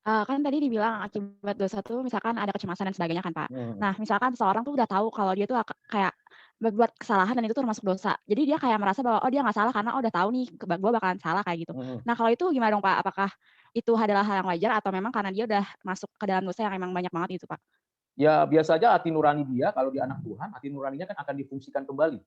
Kan tadi dibilang akibat dosa tuh misalkan ada kecemasan dan sebagainya kan, Pak. Mhm, Nah, misalkan seseorang tuh udah tahu kalau dia tuh kayak berbuat kesalahan dan itu termasuk dosa. Jadi dia kayak merasa bahwa, oh dia nggak salah karena, oh udah tahu nih gue bakalan salah kayak gitu. mhm. Nah kalau itu gimana dong, Pak? Apakah itu adalah hal yang wajar atau memang karena dia udah masuk ke dalam dosa yang emang banyak banget itu, Pak? Ya biasa aja hati nurani dia kalau dia anak Tuhan, hati nuraninya kan akan difungsikan kembali.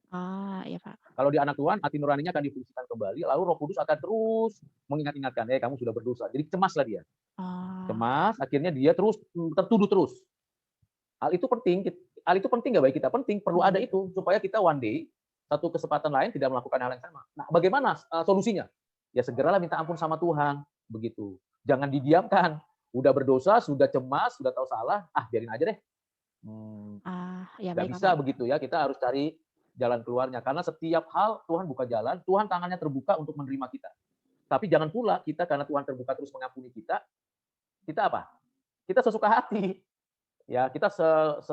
Ah, iya, Pak. Kalau dia anak Tuhan, hati nuraninya akan difungsikan kembali, lalu Roh Kudus akan terus mengingat-ingatkan, "Eh, kamu sudah berdosa." Jadi cemaslah dia. Oh, Cemas, akhirnya dia terus, tertuduh terus. Hal itu penting, hal itu penting nggak bagi kita? Penting, perlu ada mhm. itu, supaya kita one day, satu kesempatan lain tidak melakukan hal yang sama. Nah, bagaimana, solusinya? Ya segeralah minta ampun sama Tuhan, begitu. Jangan didiamkan, udah berdosa, sudah cemas, sudah tahu salah, ah biarin aja deh. Mmm, Ah, iya nggak baiklah, bisa Pak. begitu ya, kita harus cari jalan keluarnya, karena setiap hal Tuhan buka jalan, Tuhan tangannya terbuka untuk menerima kita. Tapi jangan pula kita karena Tuhan terbuka terus mengampuni kita, kita apa? Kita sesuka hati. Ya, kita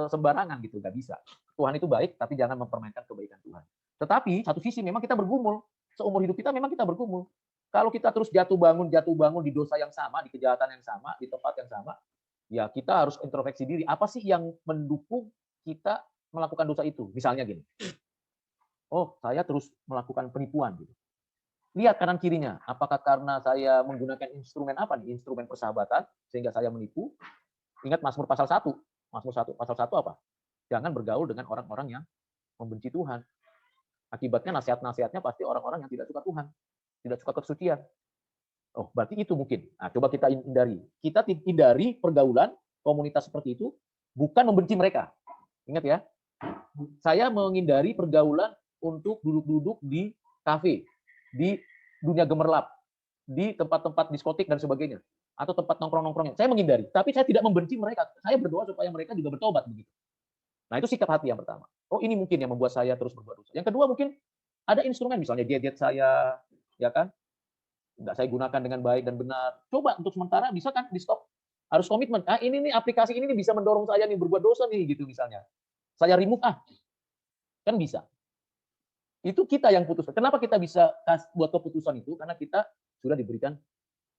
sembarangan gitu, nggak bisa. Tuhan itu baik, tapi jangan mempermainkan kebaikan Tuhan. Tetapi satu sisi memang kita bergumul, seumur hidup kita memang kita bergumul. Kalau kita terus jatuh bangun di dosa yang sama, di kejahatan yang sama, di tempat yang sama, ya kita harus introspeksi diri. Apa sih yang mendukung kita melakukan dosa itu? Misalnya gini, oh saya terus melakukan penipuan gitu. Lihat kanan kirinya, apakah karena saya menggunakan instrumen apa nih? Instrumen persahabatan sehingga saya menipu. Ingat Mazmur pasal 1. Mazmur 1 pasal 1 apa? Jangan bergaul dengan orang-orang yang membenci Tuhan. Akibatnya nasihat-nasihatnya pasti orang-orang yang tidak suka Tuhan, tidak suka kesucian. Oh, berarti itu mungkin. Nah, coba kita hindari. Kita hindari pergaulan komunitas seperti itu, bukan membenci mereka. Ingat ya, saya menghindari pergaulan untuk duduk-duduk di kafe, di dunia gemerlap, di tempat-tempat diskotik dan sebagainya, atau tempat nongkrong-nongkrongnya. Saya menghindari, tapi saya tidak membenci mereka. Saya berdoa supaya mereka juga bertobat begitu. Nah, itu sikap hati yang pertama. Oh, ini mungkin yang membuat saya terus berbuat dosa. Yang kedua mungkin ada instrumen misalnya gadget saya, ya kan, nggak saya gunakan dengan baik dan benar. Coba untuk sementara bisa kan di-stop. Harus komitmen, "Ah, ini nih aplikasi ini nih bisa mendorong saya nih berbuat dosa nih," gitu misalnya. Saya remove ah, kan bisa. Itu kita yang putus. Kenapa kita bisa buat keputusan itu? Karena kita sudah diberikan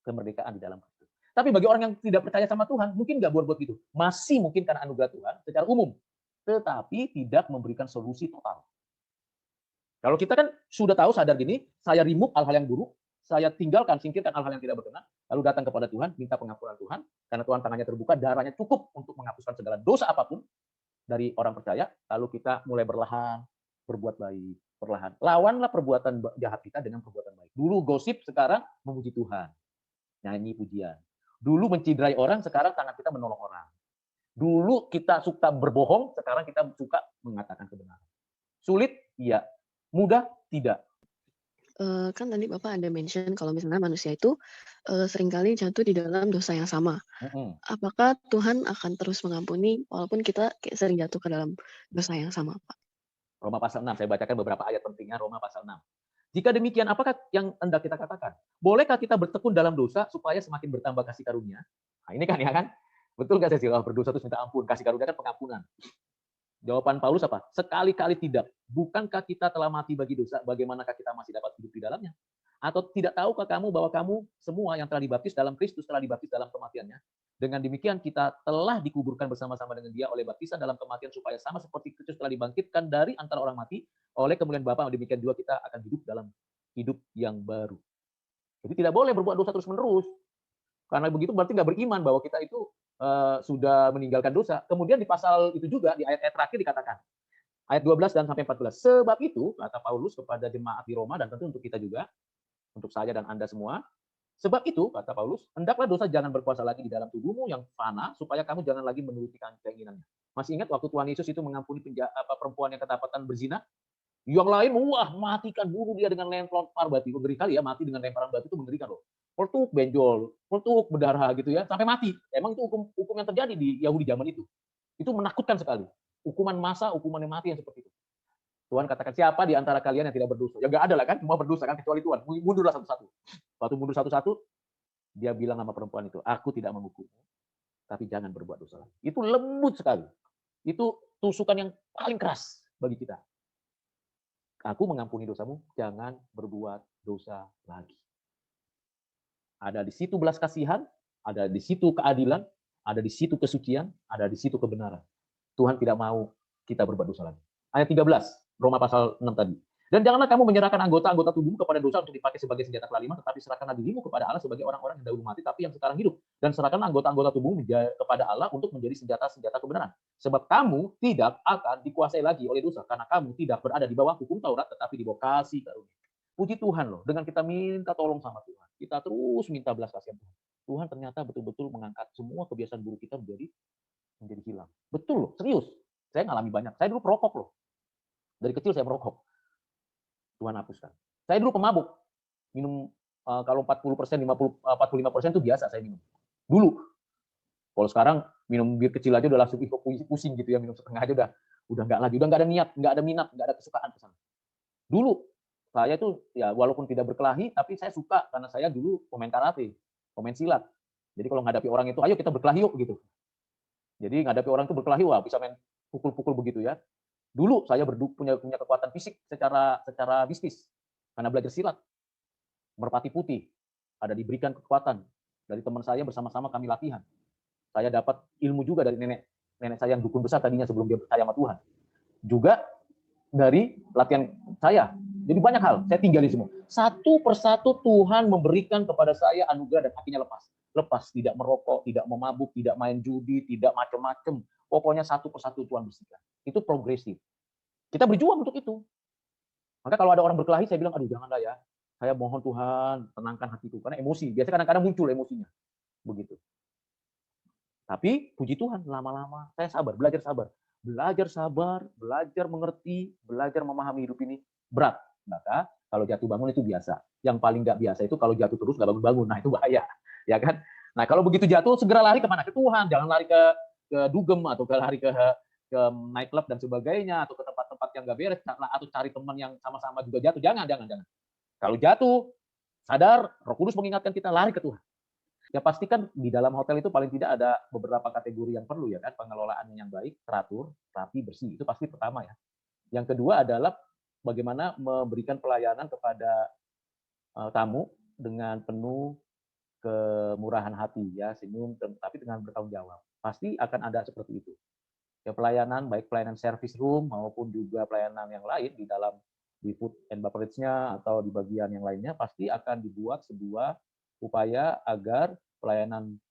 kemerdekaan di dalam Kristus. Tapi bagi orang yang tidak percaya sama Tuhan, mungkin nggak buat-buat gitu. Masih mungkin karena anugerah Tuhan secara umum, tetapi tidak memberikan solusi total. Kalau kita kan sudah tahu sadar gini, saya remove hal-hal yang buruk, saya tinggalkan, singkirkan hal-hal yang tidak berkenan, lalu datang kepada Tuhan, minta pengampunan Tuhan, karena Tuhan tangannya terbuka, darahnya cukup untuk menghapuskan segala dosa apapun dari orang percaya, lalu kita mulai perlahan berbuat baik, perlahan. Lawanlah perbuatan jahat kita dengan perbuatan baik. Dulu gosip, sekarang memuji Tuhan, nyanyi pujian. Dulu mencidrai orang, sekarang tangan kita menolong orang. Dulu kita suka berbohong, sekarang kita suka mengatakan kebenaran. Sulit? Iya. Mudah? Tidak. Kan tadi Bapak ada mention kalau misalnya manusia itu, seringkali jatuh di dalam dosa yang sama. Mhm. Apakah Tuhan akan terus mengampuni walaupun kita kayak sering jatuh ke dalam dosa yang sama, Pak? Roma pasal 6, saya bacakan beberapa ayat pentingnya Roma pasal 6. Jika demikian, apakah yang hendak kita katakan? Bolehkah kita bertekun dalam dosa supaya semakin bertambah kasih karunia? Nah, ini kan ya kan? Betul nggak Cecil? Oh, berdosa terus minta ampun, kasih karunia kan pengampunan. Jawaban Paulus apa? Sekali-kali tidak. Bukankah kita telah mati bagi dosa, bagaimanakah kita masih dapat hidup di dalamnya? Atau tidak tahukah kamu bahwa kamu semua yang telah dibaptis dalam Kristus telah dibaptis dalam kematiannya? Dengan demikian kita telah dikuburkan bersama-sama dengan dia oleh baptisan dalam kematian supaya sama seperti Kristus telah dibangkitkan dari antara orang mati oleh kemuliaan Bapa, demikian juga kita akan hidup dalam hidup yang baru. Jadi tidak boleh berbuat dosa terus-menerus. Karena begitu berarti nggak beriman bahwa kita itu sudah meninggalkan dosa. Kemudian di pasal itu juga di ayat-ayat terakhir dikatakan, ayat 12 dan sampai 14. Sebab itu kata Paulus kepada jemaat di Roma dan tentu untuk kita juga, untuk saya dan Anda semua, sebab itu kata Paulus, hendaklah dosa jangan berkuasa lagi di dalam tubuhmu yang fana supaya kamu jangan lagi menuruti keinginannya. Masih ingat waktu Tuhan Yesus itu mengampuni perempuan yang kedapatan berzina? Yang lain, wah matikan, bunuh dia dengan lempar batu. Ngeri kali ya, mati dengan lemparan batu itu mengerikan loh. Peletuk benjol, peletuk berdarah gitu ya, sampai mati. Emang itu hukum hukum yang terjadi di Yahudi zaman itu. Itu menakutkan sekali. Hukuman masa, hukuman yang mati yang seperti itu. Tuhan katakan, siapa di antara kalian yang tidak berdosa? Ya nggak ada lah kan, semua berdosa kan, kecuali Tuhan. Mundurlah satu-satu. Waktu mundur satu-satu, dia bilang sama perempuan itu, aku tidak menghukummu, tapi jangan berbuat dosa lagi. Itu lembut sekali. Itu tusukan yang paling keras bagi kita. Aku mengampuni dosamu, jangan berbuat dosa lagi. Ada di situ belas kasihan, ada di situ keadilan, ada di situ kesucian, ada di situ kebenaran. Tuhan tidak mau kita berbuat dosa lagi. Ayat 13, Roma pasal 6 tadi. Dan janganlah kamu menyerahkan anggota-anggota tubuhmu kepada dosa untuk dipakai sebagai senjata kelaliman, tetapi serahkanlah dirimu kepada Allah sebagai orang-orang yang dahulu mati, tapi yang sekarang hidup. Dan serahkanlah anggota-anggota tubuhmu kepada Allah untuk menjadi senjata-senjata kebenaran. Sebab kamu tidak akan dikuasai lagi oleh dosa, karena kamu tidak berada di bawah hukum Taurat, tetapi di bawah kasih karunia. Puji Tuhan loh, dengan kita minta tolong sama Tuhan, kita terus minta belas kasihan Tuhan. Tuhan ternyata betul-betul mengangkat semua kebiasaan buruk kita menjadi hilang. Betul loh, serius. Saya ngalami banyak. Saya dulu perokok loh. Dari kecil saya merokok. Tuhan hapuskan. Saya dulu pemabuk. Minum kalau 40%, 45% itu biasa saya minum. Dulu. Kalau sekarang minum bir kecil aja udah langsung pusing gitu ya, minum setengah aja udah nggak lagi, udah nggak ada niat, nggak ada minat, nggak ada kesukaan ke sana. Dulu saya tuh ya walaupun tidak berkelahi, tapi saya suka karena saya dulu pemain karate, pemain silat. Jadi kalau menghadapi orang itu, ayo kita berkelahi yuk gitu. Jadi menghadapi orang itu berkelahi, wah bisa main pukul-pukul begitu ya. Dulu saya punya kekuatan fisik secara bisnis karena belajar silat. Merpati putih ada diberikan kekuatan dari teman saya, bersama-sama kami latihan. Saya dapat ilmu juga dari nenek saya yang dukun besar tadinya sebelum dia percaya sama Tuhan. Juga dari latihan saya. Jadi banyak hal, saya tinggali semua. Satu persatu Tuhan memberikan kepada saya anugerah dan akhirnya lepas. Lepas, tidak merokok, tidak memabuk, tidak main judi, tidak macam-macam. Pokoknya satu persatu Tuhan bersihkan. Itu progresif. Kita berjuang untuk itu. Maka kalau ada orang berkelahi, saya bilang, aduh janganlah ya. Saya mohon Tuhan, tenangkan hatiku. Karena emosi, biasanya kadang-kadang muncul emosinya. Begitu. Tapi puji Tuhan, lama-lama saya sabar, belajar sabar. Belajar sabar, belajar mengerti, belajar memahami hidup ini berat. Maka kalau jatuh bangun itu biasa. Yang paling nggak biasa itu kalau jatuh terus nggak bangun-bangun. Nah itu bahaya, ya kan? Nah kalau begitu jatuh segera lari kemana? Ke Tuhan. Jangan lari ke dugem atau lari ke night club dan sebagainya, atau ke tempat-tempat yang nggak beres, atau cari teman yang sama-sama juga jatuh. Jangan. Kalau jatuh, sadar, Roh Kudus mengingatkan kita lari ke Tuhan. Ya pastikan di dalam hotel itu paling tidak ada beberapa kategori yang perlu ya kan, pengelolaannya yang baik, teratur, rapi, bersih. Itu pasti pertama ya. Yang kedua adalah bagaimana memberikan pelayanan kepada tamu dengan penuh kemurahan hati ya, senyum tapi dengan bertanggung jawab. Pasti akan ada seperti itu. Ya pelayanan baik pelayanan service room maupun juga pelayanan yang lain di food and beverage-nya atau di bagian yang lainnya pasti akan dibuat sebuah upaya agar pelayanan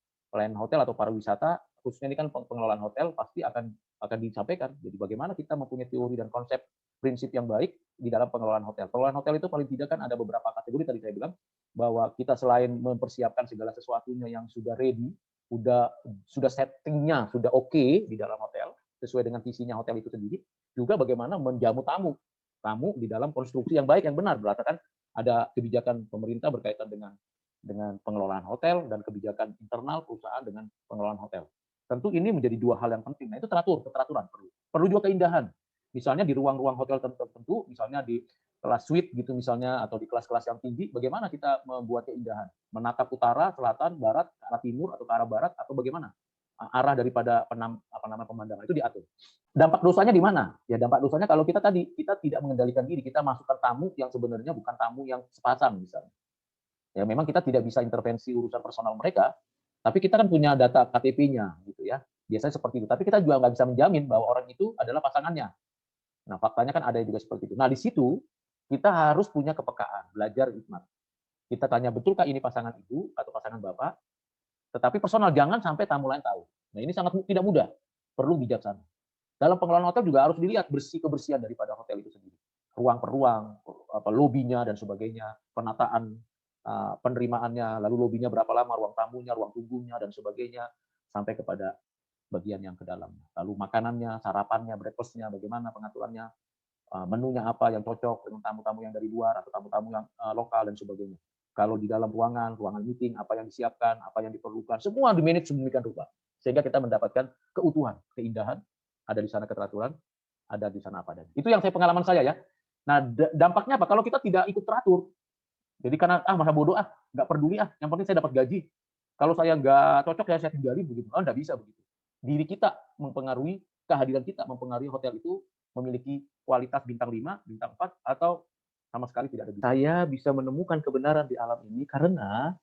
hotel atau pariwisata, khususnya ini kan pengelolaan hotel, pasti akan disampaikan. Jadi bagaimana kita mempunyai teori dan konsep prinsip yang baik di dalam pengelolaan hotel. Pengelolaan hotel itu paling tidak kan ada beberapa kategori tadi saya bilang, bahwa kita selain mempersiapkan segala sesuatunya yang sudah ready, sudah settingnya sudah oke di dalam hotel, sesuai dengan visinya hotel itu sendiri, juga bagaimana menjamu tamu di dalam konstruksi yang baik, yang benar. Berdasarkan ada kebijakan pemerintah berkaitan dengan pengelolaan hotel dan kebijakan internal perusahaan dengan pengelolaan hotel. Tentu ini menjadi dua hal yang penting. Nah itu keteraturan perlu. Perlu juga keindahan. Misalnya di ruang-ruang hotel tertentu, misalnya di kelas suite gitu misalnya, atau di kelas-kelas yang tinggi, bagaimana kita membuat keindahan? Menatap utara, selatan, barat, ke arah timur atau ke arah barat, atau bagaimana? Arah daripada pemandangan itu diatur. Dampak dosanya di mana? Ya dampak dosanya kalau kita tidak mengendalikan diri, kita masukkan tamu yang sebenarnya bukan tamu yang sepasang misalnya. Ya memang kita tidak bisa intervensi urusan personal mereka, tapi kita kan punya data KTP-nya gitu ya. Biasanya seperti itu. Tapi kita juga nggak bisa menjamin bahwa orang itu adalah pasangannya. Nah faktanya kan ada juga seperti itu. Nah di situ kita harus punya kepekaan, belajar hikmat. Kita tanya betulkah ini pasangan ibu atau pasangan bapak? Tetapi personal, jangan sampai tamu lain tahu. Nah ini sangat tidak mudah, perlu bijaksana. Dalam pengelolaan hotel juga harus dilihat kebersihan daripada hotel itu sendiri. Ruang per ruang, lobinya dan sebagainya, penataan penerimaannya, lalu lobinya berapa lama, ruang tamunya, ruang tunggunya dan sebagainya, sampai kepada bagian yang ke dalam. Lalu makanannya, sarapannya, breakfast-nya, bagaimana pengaturannya, menunya apa yang cocok dengan tamu-tamu yang dari luar atau tamu-tamu yang lokal dan sebagainya. Kalau di dalam ruangan meeting, apa yang disiapkan, apa yang diperlukan, semua di-manage sedemikian rupa. Sehingga kita mendapatkan keutuhan, keindahan, ada di sana keteraturan, ada di sana apa adanya. Itu yang pengalaman saya ya. Nah, dampaknya apa? Kalau kita tidak ikut teratur, jadi karena masa bodoh nggak peduli yang penting saya dapat gaji. Kalau saya nggak cocok ya saya tinggalin begitu. Nggak bisa begitu. Diri kita mempengaruhi, kehadiran kita mempengaruhi hotel itu memiliki kualitas bintang 5, bintang 4, atau sama sekali tidak ada. Saya bisa menemukan kebenaran di alam ini karena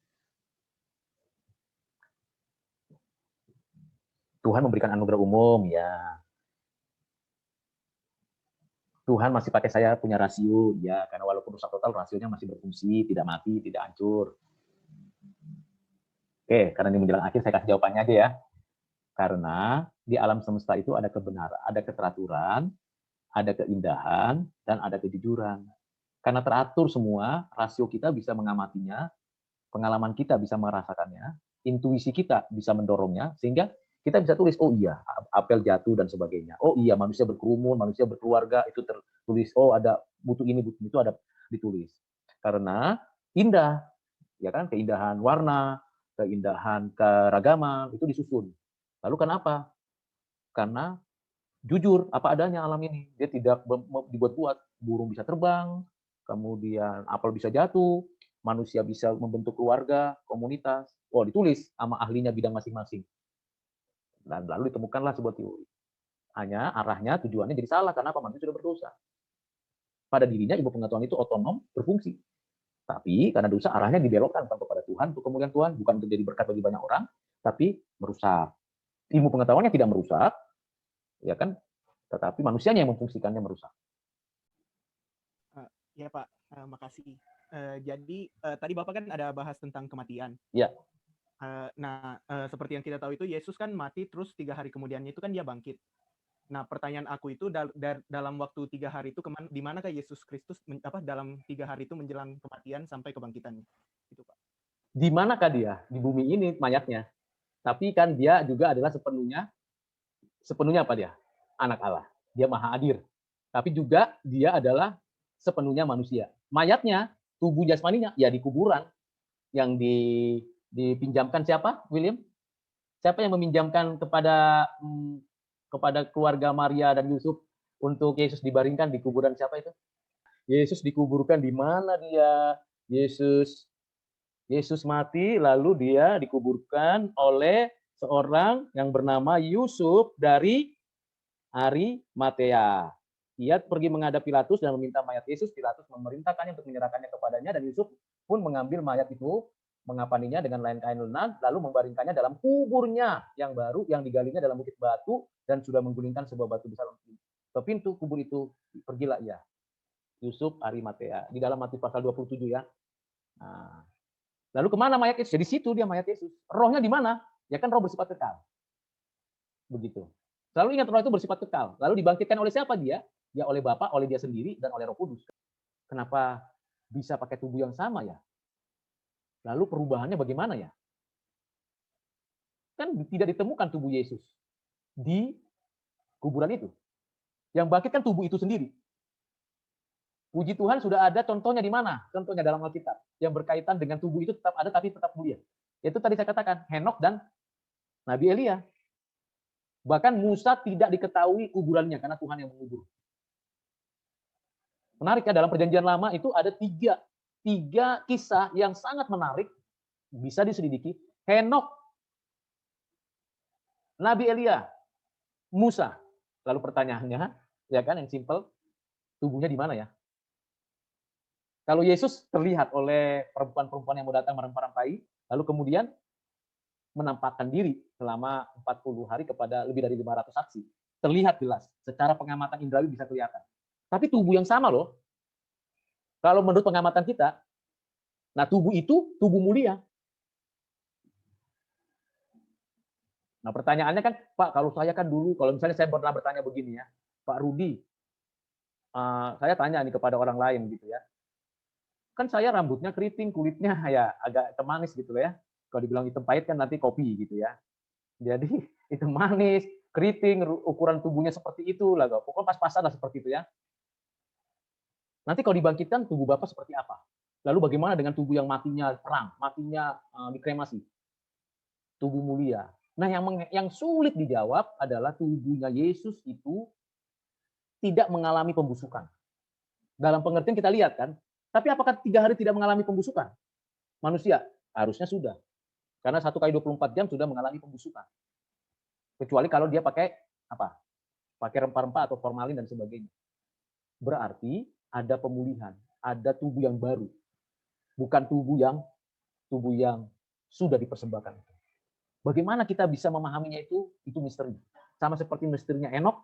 Tuhan memberikan anugerah umum, ya. Tuhan masih pakai saya punya rasio, ya, karena walaupun rusak total, rasionya masih berfungsi, tidak mati, tidak hancur. Oke, karena ini menjelang akhir, saya kasih jawabannya aja ya. Karena di alam semesta itu ada kebenaran, ada keteraturan, ada keindahan, dan ada kejujuran. Karena teratur semua, rasio kita bisa mengamatinya, pengalaman kita bisa merasakannya, intuisi kita bisa mendorongnya, sehingga kita bisa tulis, oh iya, apel jatuh dan sebagainya. Oh iya, manusia berkerumun, manusia berkeluarga, itu tertulis. Oh ada butuh ini, butuh itu, ada ditulis. Karena indah, ya kan, keindahan warna, keindahan keragaman, itu disusun. Lalu kenapa? Karena jujur, apa adanya alam ini. Dia tidak dibuat-buat. Burung bisa terbang, kemudian apel bisa jatuh, manusia bisa membentuk keluarga, komunitas. Oh, ditulis sama ahlinya bidang masing-masing. Dan lalu ditemukanlah sebuah teori. Hanya arahnya, tujuannya jadi salah. Karena apa? Manusia sudah berdosa. Pada dirinya, ilmu pengetahuan itu otonom, berfungsi. Tapi karena dosa, arahnya dibelokkan bukan kepada Tuhan, untuk kemuliaan Tuhan, bukan untuk jadi berkat bagi banyak orang, tapi merusak. Ilmu pengetahuannya tidak merusak, ya kan? Tetapi manusianya yang memfungsikannya merusak. Ya Pak, makasih. Jadi tadi Bapak kan ada bahas tentang kematian. Ya. Seperti yang kita tahu itu Yesus kan mati, terus 3 hari kemudiannya itu kan dia bangkit. Nah, pertanyaan aku itu dalam waktu 3 hari itu di manakah Yesus Kristus dalam 3 hari itu menjelang kematian sampai kebangkitannya? Itu Pak. Di manakah dia? Di bumi ini mayatnya. Tapi kan dia juga adalah sepenuhnya apa dia? Anak Allah. Dia maha hadir. Tapi juga dia adalah sepenuhnya manusia. Mayatnya, tubuh jasmaninya, ya di kuburan. Yang dipinjamkan siapa, William? Siapa yang meminjamkan kepada keluarga Maria dan Yusuf untuk Yesus dibaringkan di kuburan siapa itu? Yesus dikuburkan di mana dia? Yesus mati, lalu dia dikuburkan oleh seorang yang bernama Yusuf dari Arimatea. Ia pergi menghadap Pilatus dan meminta mayat Yesus. Pilatus memerintahkannya untuk menyerahkannya kepadanya, dan Yusuf pun mengambil mayat itu, mengapaninya dengan lain kain lenan, lalu membaringkannya dalam kuburnya yang baru, yang digalinya dalam bukit batu, dan sudah menggulingkan sebuah batu besar ke pintu kubur itu. Pergilah ia, Yusuf Arimatea. Di dalam Matius pasal 27 ya. Nah, lalu kemana mayat Yesus? Jadi situ dia mayat Yesus. Rohnya di mana? Ya kan roh bersifat kekal. Begitu. Selalu ingat roh itu bersifat kekal. Lalu dibangkitkan oleh siapa dia? Ya oleh Bapa, oleh dia sendiri, dan oleh Roh Kudus. Kenapa bisa pakai tubuh yang sama ya? Lalu perubahannya bagaimana ya? Kan tidak ditemukan tubuh Yesus di kuburan itu. Yang bangkit kan tubuh itu sendiri. Puji Tuhan sudah ada contohnya di mana? Contohnya dalam Alkitab. Yang berkaitan dengan tubuh itu tetap ada tapi tetap mulia. Itu tadi saya katakan, Henok dan Nabi Elia. Bahkan Musa tidak diketahui kuburannya karena Tuhan yang mengubur. Menarik ya, dalam perjanjian lama itu ada tiga kisah yang sangat menarik, bisa diselidiki. Henok, Nabi Elia, Musa. Lalu pertanyaannya, ya kan yang simple, tubuhnya di mana ya? Kalau Yesus terlihat oleh perempuan-perempuan yang mau datang merempah-rempahi, lalu kemudian menampakkan diri selama 40 hari kepada lebih dari 500 saksi. Terlihat jelas, secara pengamatan indrawi bisa kelihatan. Tapi tubuh yang sama loh. Kalau menurut pengamatan kita, nah tubuh itu tubuh mulia. Nah pertanyaannya kan, Pak, kalau saya kan dulu, kalau misalnya saya pernah bertanya begini ya, Pak Rudi, saya tanya nih kepada orang lain gitu ya, kan saya rambutnya keriting, kulitnya ya agak hitam manis gitu ya. Kalau dibilang hitam pahit kan nanti kopi gitu ya. Jadi hitam manis, keriting, ukuran tubuhnya seperti itu lah, pokoknya pas-pasan lah seperti itu ya. Nanti kalau dibangkitkan tubuh Bapak seperti apa? Lalu bagaimana dengan tubuh yang matinya perang, matinya dikremasi? Tubuh mulia. Nah, yang sulit dijawab adalah tubuhnya Yesus itu tidak mengalami pembusukan. Dalam pengertian kita lihat kan, tapi apakah 3 hari tidak mengalami pembusukan? Manusia harusnya sudah. Karena 1 kali 24 jam sudah mengalami pembusukan. Kecuali kalau dia pakai apa? Pakai rempah-rempah atau formalin dan sebagainya. Berarti ada pemulihan, ada tubuh yang baru. Bukan tubuh yang sudah dipersembahkan. Bagaimana kita bisa memahaminya itu misteri. Sama seperti misterinya Enok,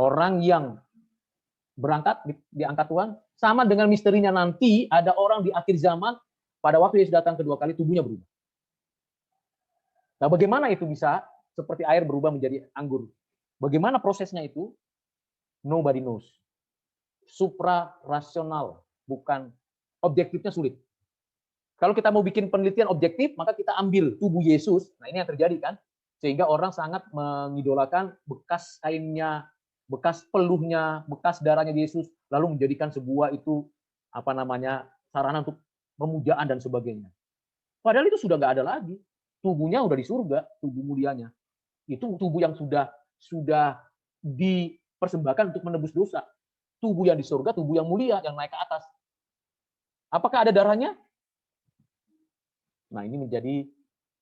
orang yang berangkat diangkat Tuhan, sama dengan misterinya nanti ada orang di akhir zaman, pada waktu Yesus datang kedua kali, tubuhnya berubah. Nah, bagaimana itu bisa seperti air berubah menjadi anggur? Bagaimana prosesnya itu? Nobody knows. Supra-rasional, bukan objektifnya sulit. Kalau kita mau bikin penelitian objektif, maka kita ambil tubuh Yesus. Nah, ini yang terjadi kan? Sehingga orang sangat mengidolakan bekas kainnya, bekas peluhnya, bekas darahnya Yesus, lalu menjadikan sebuah itu sarana untuk pemujaan dan sebagainya. Padahal itu sudah nggak ada lagi. Tubuhnya udah di surga, tubuh mulianya. Itu tubuh yang sudah dipersembahkan untuk menebus dosa. Tubuh yang di surga, tubuh yang mulia, yang naik ke atas. Apakah ada darahnya? Nah, ini menjadi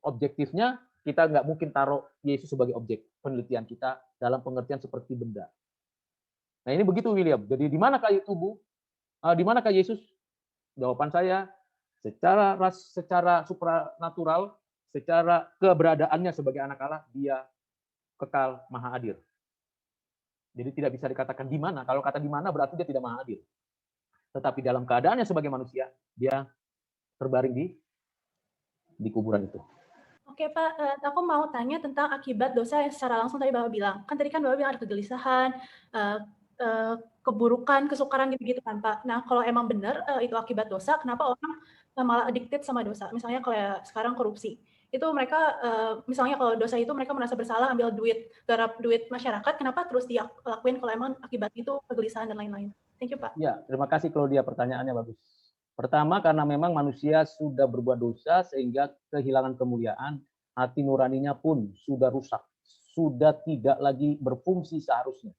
objektifnya, kita nggak mungkin taruh Yesus sebagai objek penelitian kita dalam pengertian seperti benda. Nah, ini begitu William. Jadi di manakah tubuh? Di manakah Yesus? Jawaban saya, secara supranatural, secara keberadaannya sebagai anak Allah, dia kekal maha hadir. Jadi tidak bisa dikatakan di mana. Kalau kata di mana berarti dia tidak maha hadir. Tetapi dalam keadaannya sebagai manusia, dia terbaring di kuburan itu. Oke Pak, aku mau tanya tentang akibat dosa yang secara langsung tadi Bapak bilang. Kan tadi kan Bapak bilang ada kegelisahan, keburukan, kesukaran gitu-gitu kan Pak. Nah kalau emang benar itu akibat dosa, kenapa orang malah addicted sama dosa? Misalnya kalau sekarang korupsi, itu mereka misalnya kalau dosa itu mereka merasa bersalah ambil duit, garap duit masyarakat, kenapa terus dia lakuin kalau emang akibat itu kegelisahan dan lain-lain? Thank you Pak. Ya, terima kasih Claudia, pertanyaannya bagus. Pertama, karena memang manusia sudah berbuat dosa sehingga kehilangan kemuliaan, hati nuraninya pun sudah rusak, sudah tidak lagi berfungsi seharusnya.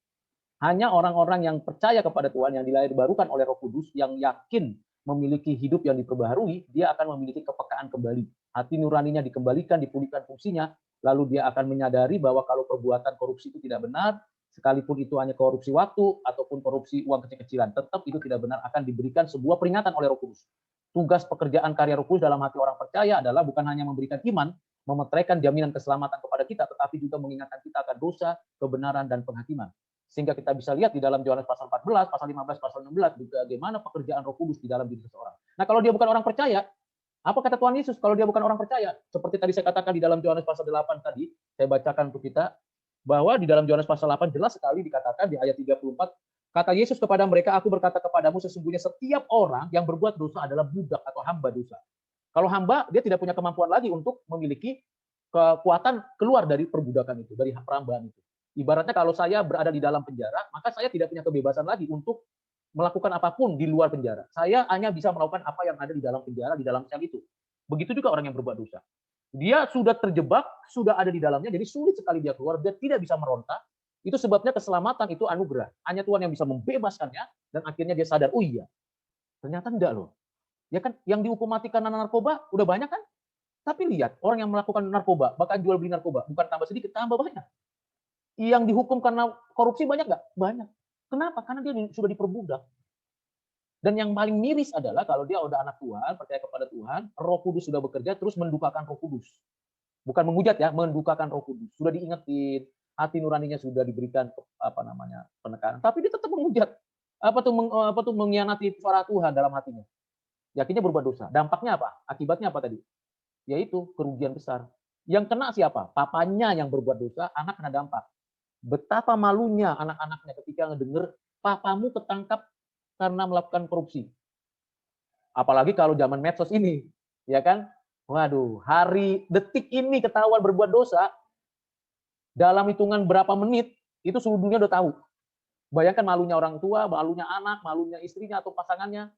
Hanya orang-orang yang percaya kepada Tuhan, yang dilahirbarukan oleh Roh Kudus, yang yakin memiliki hidup yang diperbaharui, dia akan memiliki kepekaan kembali. Hati nuraninya dikembalikan, dipulihkan fungsinya, lalu dia akan menyadari bahwa kalau perbuatan korupsi itu tidak benar, sekalipun itu hanya korupsi waktu ataupun korupsi uang kecil-kecilan, tetap itu tidak benar, akan diberikan sebuah peringatan oleh Roh Kudus. Tugas pekerjaan karya Roh Kudus dalam hati orang percaya adalah bukan hanya memberikan iman, memeteraikan jaminan keselamatan kepada kita, tetapi juga mengingatkan kita akan dosa, kebenaran, dan penghakiman. Sehingga kita bisa lihat di dalam Yohanes pasal 14, pasal 15, pasal 16, bagaimana pekerjaan Roh Kudus di dalam diri seseorang. Nah, kalau dia bukan orang percaya, apa kata Tuhan Yesus kalau dia bukan orang percaya? Seperti tadi saya katakan di dalam Yohanes pasal 8 tadi, saya bacakan untuk kita, bahwa di dalam Yohanes pasal 8 jelas sekali dikatakan di ayat 34, kata Yesus kepada mereka, aku berkata kepadamu sesungguhnya setiap orang yang berbuat dosa adalah budak atau hamba dosa. Kalau hamba, dia tidak punya kemampuan lagi untuk memiliki kekuatan keluar dari perbudakan itu, dari perambahan itu. Ibaratnya kalau saya berada di dalam penjara, maka saya tidak punya kebebasan lagi untuk melakukan apapun di luar penjara. Saya hanya bisa melakukan apa yang ada di dalam penjara, di dalam sel itu. Begitu juga orang yang berbuat dosa. Dia sudah terjebak, sudah ada di dalamnya, jadi sulit sekali dia keluar, dia tidak bisa meronta. Itu sebabnya keselamatan itu anugerah. Hanya Tuhan yang bisa membebaskannya, dan akhirnya dia sadar, oh iya, ternyata enggak loh. Ya kan, yang dihukum mati karena narkoba, udah banyak kan? Tapi lihat, orang yang melakukan narkoba, bahkan jual beli narkoba, bukan tambah sedikit, tambah banyak. Yang dihukum karena korupsi banyak nggak? Banyak. Kenapa? Karena dia sudah diperbudak. Dan yang paling miris adalah kalau dia udah anak Tuhan, percaya kepada Tuhan, Roh Kudus sudah bekerja, terus mendukakan Roh Kudus. Bukan menghujat ya, mendukakan Roh Kudus. Sudah diingetin, hati nuraninya sudah diberikan penekanan, tapi dia tetap menghujat. Mengkhianati suara Tuhan dalam hatinya. Yakinnya berbuat dosa. Dampaknya apa? Akibatnya apa tadi? Yaitu kerugian besar. Yang kena siapa? Papanya yang berbuat dosa, anak kena dampak. Betapa malunya anak-anaknya ketika ngedenger papamu ketangkap karena melakukan korupsi. Apalagi kalau zaman medsos ini, ya kan? Waduh, hari detik ini ketahuan berbuat dosa, dalam hitungan berapa menit, itu seluruh dunia udah tahu. Bayangkan malunya orang tua, malunya anak, malunya istrinya atau pasangannya.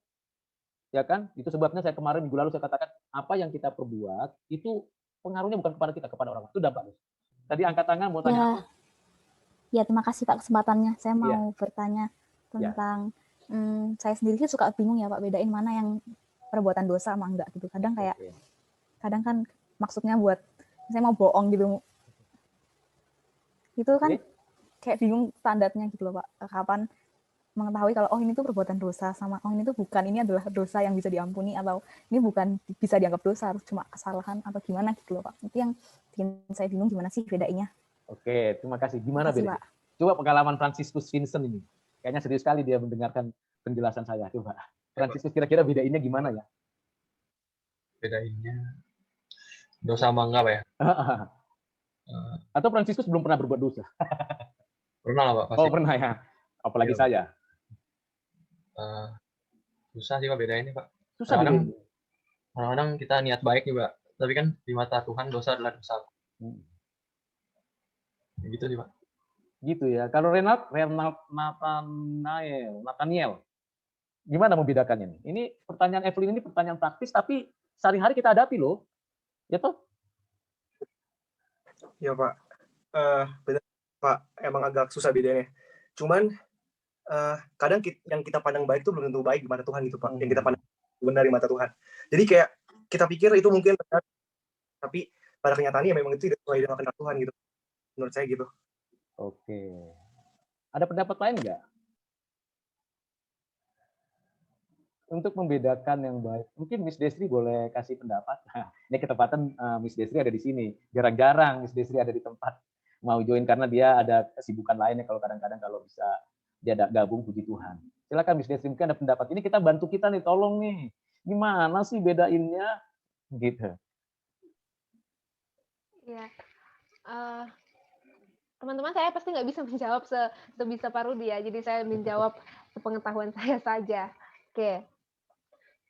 Ya kan? Itu sebabnya saya kemarin minggu lalu saya katakan, apa yang kita perbuat, itu pengaruhnya bukan kepada kita, kepada orang. Itu dampaknya. Tadi angkat tangan, mau tanya apa? Ya, terima kasih Pak kesempatannya. Saya mau bertanya tentang saya sendiri sih suka bingung ya Pak, bedain mana yang perbuatan dosa sama enggak gitu. Kadang kayak kadang kan maksudnya buat saya mau bohong gitu. Itu kan kayak bingung standarnya gitu loh Pak. Kapan mengetahui kalau oh ini tuh perbuatan dosa sama oh ini tuh bukan, ini adalah dosa yang bisa diampuni atau ini bukan bisa dianggap dosa, harus cuma kesalahan atau gimana gitu loh Pak. Itu yang bikin saya bingung gimana sih bedainnya. Oke, terima kasih. Gimana Makasih, bedanya? Pak. Coba pengalaman Franciscus Vincent ini. Kayaknya serius sekali dia mendengarkan penjelasan saya. Coba. Franciscus kira-kira bedainnya gimana ya? Bedainnya dosa sama enggak, Pak ya? Atau Franciscus belum pernah berbuat dosa? Pernah lah, Pak, pasti. Oh, pernah ya. Apalagi Iya. saya. Susah sih, Pak, bedainnya, Pak. Susah Kadang-kadang kita niat baik nih, Pak. Tapi kan di mata Tuhan dosa adalah dosa. Gitu sih, Pak. Gitu ya. Kalau Renald Nathaniel, gimana membedakannya nih? Ini pertanyaan Evelyn ini pertanyaan praktis, tapi sehari-hari kita hadapi loh. Ya toh? Ya Pak, beda Pak, emang agak susah bedanya. Cuman kadang yang kita pandang baik itu belum tentu baik di mata Tuhan gitu Pak. Yang kita pandang benar di mata Tuhan. Jadi kayak kita pikir itu mungkin benar, tapi pada kenyataannya memang itu tidak sesuai dengan kehendak Tuhan gitu. Menurut saya gitu. Oke. Ada pendapat lain nggak? Untuk membedakan yang baik, mungkin Miss Desri boleh kasih pendapat. Ini ketepatan Miss Desri ada di sini. Jarang-jarang Miss Desri ada di tempat mau join karena dia ada kesibukan lainnya. Kalau kadang-kadang kalau bisa dia gabung, puji Tuhan. Silakan Miss Desri, mungkin ada pendapat. Ini kita bantu kita nih, tolong nih. Gimana sih bedainnya? Gitu. Ya, teman-teman saya pasti nggak bisa menjawab sebisa Pak Rudi ya. Jadi saya menjawab sepengetahuan saya saja. Oke.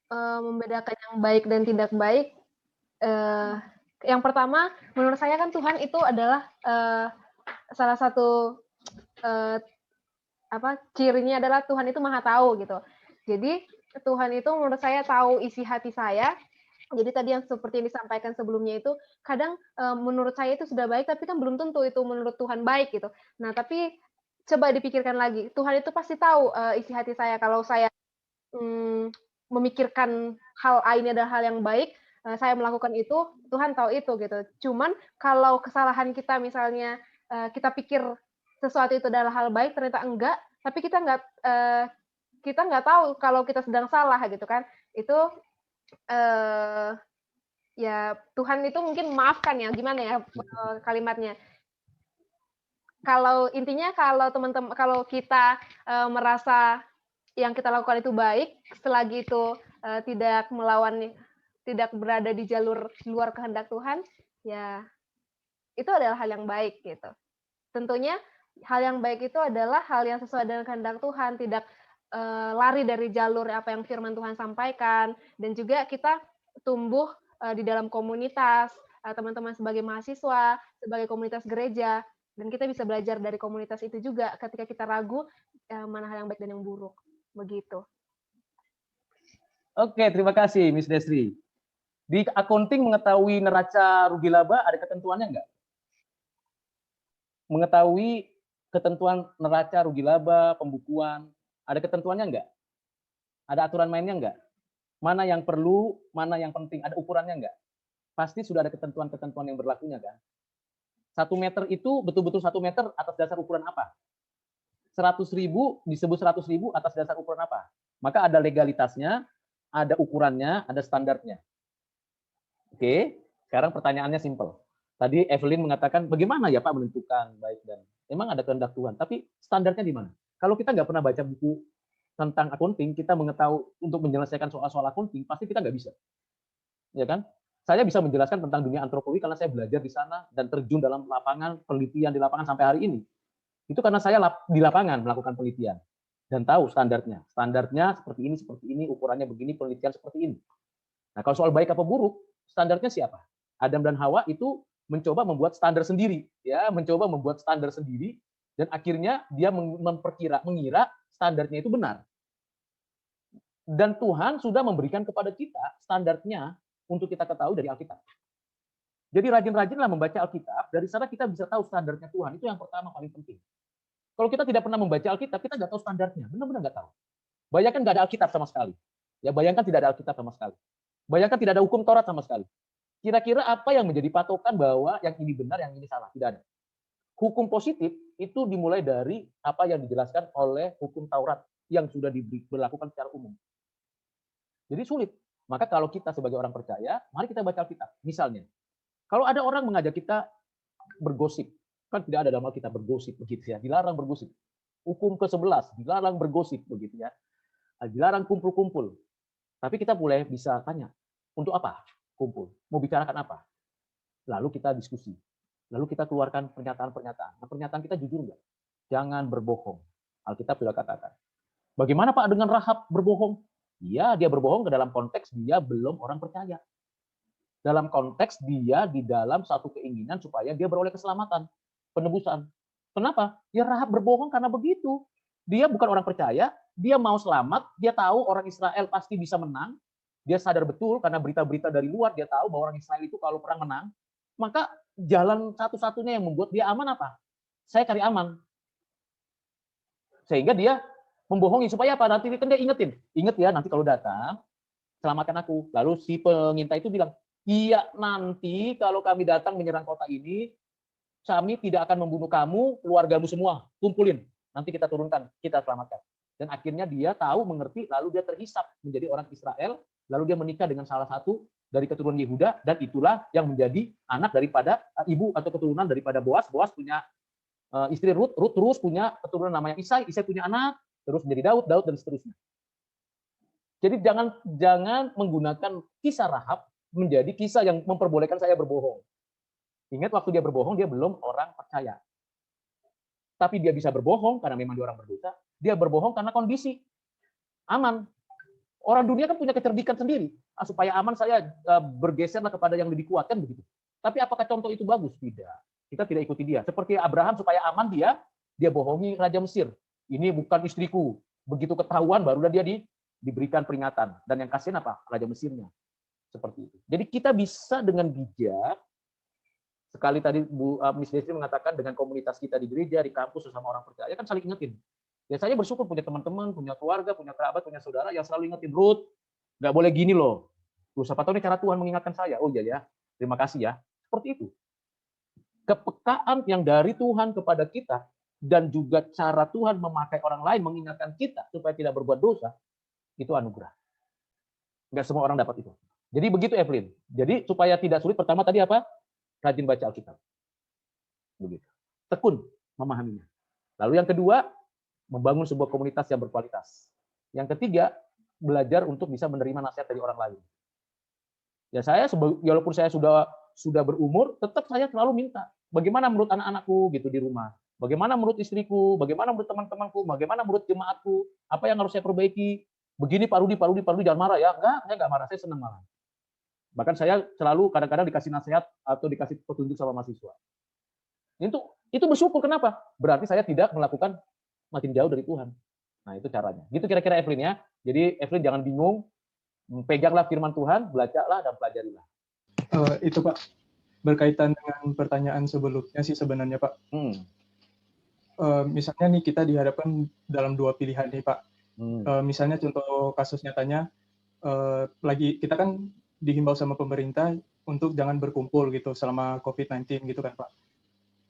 Membedakan yang baik dan tidak baik. Yang pertama, menurut saya kan Tuhan itu adalah salah satu cirinya adalah Tuhan itu maha tahu gitu. Jadi Tuhan itu menurut saya tahu isi hati saya. Jadi tadi yang seperti yang disampaikan sebelumnya itu kadang menurut saya itu sudah baik, tapi kan belum tentu itu menurut Tuhan baik gitu. Nah tapi coba dipikirkan lagi, Tuhan itu pasti tahu isi hati saya. Kalau saya memikirkan hal A ini adalah hal yang baik, saya melakukan itu, Tuhan tahu itu gitu. Cuman kalau kesalahan kita misalnya kita pikir sesuatu itu adalah hal baik, ternyata enggak, tapi kita nggak tahu kalau kita sedang salah gitu kan. Itu ya Tuhan itu mungkin maafkan ya, gimana ya kalimatnya. Kalau intinya kalau teman-teman, kalau kita merasa yang kita lakukan itu baik, selagi itu tidak melawan, tidak berada di jalur luar kehendak Tuhan, ya itu adalah hal yang baik gitu. Tentunya hal yang baik itu adalah hal yang sesuai dengan kehendak Tuhan, tidak lari dari jalur apa yang firman Tuhan sampaikan, dan juga kita tumbuh di dalam komunitas, teman-teman sebagai mahasiswa, sebagai komunitas gereja, dan kita bisa belajar dari komunitas itu juga ketika kita ragu mana hal yang baik dan yang buruk. Begitu. Oke, terima kasih Miss Desri. Di accounting mengetahui neraca rugi laba ada ketentuannya nggak? Mengetahui ketentuan neraca rugi laba, pembukuan, ada ketentuannya nggak? Ada aturan mainnya nggak? Mana yang perlu, mana yang penting, ada ukurannya nggak? Pasti sudah ada ketentuan-ketentuan yang berlakunya kan? 1 meter itu betul-betul 1 meter atas dasar ukuran apa? 100.000 disebut 100.000 atas dasar ukuran apa? Maka ada legalitasnya, ada ukurannya, ada standarnya. Oke, sekarang pertanyaannya simpel. Tadi Evelyn mengatakan, bagaimana ya Pak menentukan baik dan memang ada kehendak Tuhan, tapi standarnya di mana? Kalau kita nggak pernah baca buku tentang accounting, kita mengetahui untuk menyelesaikan soal-soal accounting, pasti kita nggak bisa. Ya kan? Saya bisa menjelaskan tentang dunia antropologi karena saya belajar di sana dan terjun dalam lapangan, penelitian di lapangan sampai hari ini. Itu karena saya di lapangan melakukan penelitian dan tahu standarnya. Standarnya seperti ini, ukurannya begini, penelitian seperti ini. Nah, kalau soal baik apa buruk, standarnya siapa? Adam dan Hawa itu mencoba membuat standar sendiri, ya, mencoba membuat standar sendiri, dan akhirnya dia mengira standarnya itu benar. Dan Tuhan sudah memberikan kepada kita standarnya untuk kita ketahui dari Alkitab. Jadi rajin-rajinlah membaca Alkitab, dari sana kita bisa tahu standarnya Tuhan. Itu yang pertama paling penting. Kalau kita tidak pernah membaca Alkitab, kita nggak tahu standarnya. Benar-benar nggak tahu. Bayangkan nggak ada Alkitab sama sekali. Ya, bayangkan tidak ada Alkitab sama sekali. Bayangkan tidak ada hukum Taurat sama sekali. Kira-kira apa yang menjadi patokan bahwa yang ini benar, yang ini salah? Tidak ada. Hukum positif itu dimulai dari apa yang dijelaskan oleh hukum Taurat yang sudah diberlakukan secara umum. Jadi sulit. Maka kalau kita sebagai orang percaya, mari kita baca Alkitab. Misalnya, Kalau ada orang mengajak kita bergosip, kan tidak ada dalam Alkitab bergosip begitu ya, dilarang bergosip. Hukum ke-11, dilarang bergosip begitu ya. Dilarang kumpul-kumpul. Tapi kita boleh bisa tanya, untuk apa kumpul? Mau bicarakan apa? Lalu kita diskusi. Lalu kita keluarkan pernyataan-pernyataan. Nah, pernyataan kita jujur nggak? Jangan berbohong. Alkitab sudah katakan. Bagaimana Pak dengan Rahab berbohong? Ya, dia berbohong ke dalam konteks dia belum orang percaya. Dalam konteks dia di dalam satu keinginan supaya dia beroleh keselamatan, penebusan. Kenapa? Ya Rahab berbohong karena begitu. Dia bukan orang percaya, dia mau selamat, dia tahu orang Israel pasti bisa menang, dia sadar betul karena berita-berita dari luar, dia tahu bahwa orang Israel itu kalau perang menang, maka jalan satu-satunya yang membuat dia aman apa? Saya cari aman. Sehingga dia membohongi supaya apa? Nanti kan dia ingetin. Ingat ya, nanti kalau datang, selamatkan aku. Lalu si pengintai itu bilang, iya nanti kalau kami datang menyerang kota ini, kami tidak akan membunuh kamu, keluargamu semua. Kumpulin. Nanti kita turunkan, kita selamatkan. Dan akhirnya dia tahu, mengerti, lalu dia terhisap menjadi orang Israel, lalu dia menikah dengan salah satu dari keturunan Yehuda, dan itulah yang menjadi anak daripada ibu atau keturunan daripada Boas. Boas punya istri Ruth, Ruth terus punya keturunan namanya Isai, Isai punya anak, terus menjadi Daud, Daud dan seterusnya. Jadi jangan menggunakan kisah Rahab menjadi kisah yang memperbolehkan saya berbohong. Ingat waktu dia berbohong, dia belum orang percaya. Tapi dia bisa berbohong karena memang dia orang berdosa. Dia berbohong karena kondisi aman. Orang dunia kan punya kecerdikan sendiri. Supaya aman saya bergeserlah kepada yang lebih kuat kan begitu. Tapi apakah contoh itu bagus? Tidak. Kita tidak ikuti dia. Seperti Abraham supaya aman dia bohongi Raja Mesir. Ini bukan istriku. Begitu ketahuan barulah dia diberikan peringatan. Dan yang kasihan apa? Raja Mesirnya. Seperti itu. Jadi kita bisa dengan bijak, sekali tadi Miss Destri mengatakan dengan komunitas kita di gereja, di kampus, sesama orang percaya, kan saling ingetin. Ya saya bersyukur punya teman-teman, punya keluarga, punya kerabat, punya saudara yang selalu ingetin, Ruth, nggak boleh gini loh. Tuh, siapa tahu ini cara Tuhan mengingatkan saya. Oh iya ya, terima kasih ya. Seperti itu. Kepekaan yang dari Tuhan kepada kita, dan juga cara Tuhan memakai orang lain mengingatkan kita supaya tidak berbuat dosa, itu anugerah. Nggak semua orang dapat itu. Jadi begitu Evelyn. Jadi supaya tidak sulit, pertama tadi apa? Rajin baca Alkitab. Begitu. Tekun memahaminya. Lalu yang kedua, membangun sebuah komunitas yang berkualitas. Yang ketiga, belajar untuk bisa menerima nasihat dari orang lain. Ya saya, walaupun saya sudah berumur, tetap saya selalu minta, bagaimana menurut anak-anakku gitu di rumah, bagaimana menurut istriku, bagaimana menurut teman-temanku, bagaimana menurut jemaatku, apa yang harus saya perbaiki. Begini Pak Rudi jangan marah ya. Enggak, saya enggak marah, saya senang malah. Bahkan saya selalu kadang-kadang dikasih nasihat atau dikasih petunjuk sama mahasiswa. Itu bersyukur, kenapa? Berarti saya tidak melakukan makin jauh dari Tuhan. Nah, itu caranya. Gitu kira-kira Evelyn ya. Jadi Evelyn jangan bingung, peganglah firman Tuhan, belajarlah dan pelajarilah. Itu Pak, berkaitan dengan pertanyaan sebelumnya sih sebenarnya Pak. Misalnya nih kita dihadapkan dalam dua pilihan nih Pak. Misalnya contoh kasus nyatanya, lagi kita kan dihimbau sama pemerintah untuk jangan berkumpul gitu selama COVID-19 gitu kan Pak.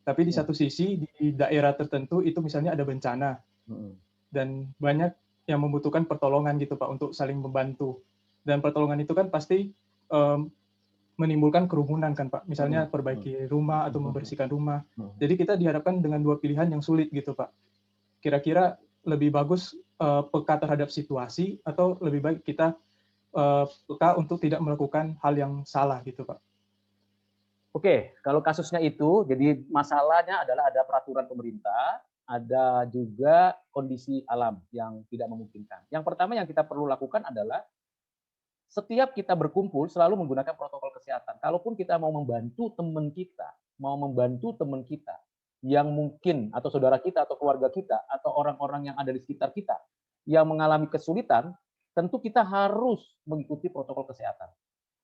Tapi di satu sisi di daerah tertentu itu misalnya ada bencana dan banyak yang membutuhkan pertolongan gitu Pak untuk saling membantu. Dan pertolongan itu kan pasti menimbulkan kerumunan kan Pak. Misalnya perbaiki rumah atau membersihkan rumah. Jadi kita dihadapkan dengan dua pilihan yang sulit gitu Pak. Kira-kira lebih bagus peka terhadap situasi atau lebih baik kita peka untuk tidak melakukan hal yang salah gitu Pak. Oke, kalau kasusnya itu, jadi masalahnya adalah ada peraturan pemerintah, ada juga kondisi alam yang tidak memungkinkan. Yang pertama yang kita perlu lakukan adalah setiap kita berkumpul selalu menggunakan protokol kesehatan. Kalaupun kita mau membantu teman kita yang mungkin atau saudara kita atau keluarga kita atau orang-orang yang ada di sekitar kita yang mengalami kesulitan, tentu kita harus mengikuti protokol kesehatan.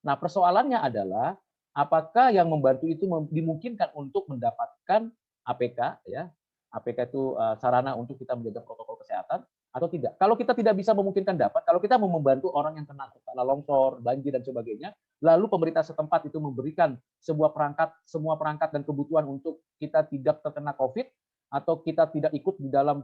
Nah, persoalannya adalah apakah yang membantu itu dimungkinkan untuk mendapatkan APK ya. APK itu sarana untuk kita menjaga protokol kesehatan atau tidak. Kalau kita tidak bisa memungkinkan dapat, kalau kita mau membantu orang yang kena longsor, banjir dan sebagainya, lalu pemerintah setempat itu memberikan semua perangkat dan kebutuhan untuk kita tidak terkena COVID atau kita tidak ikut di dalam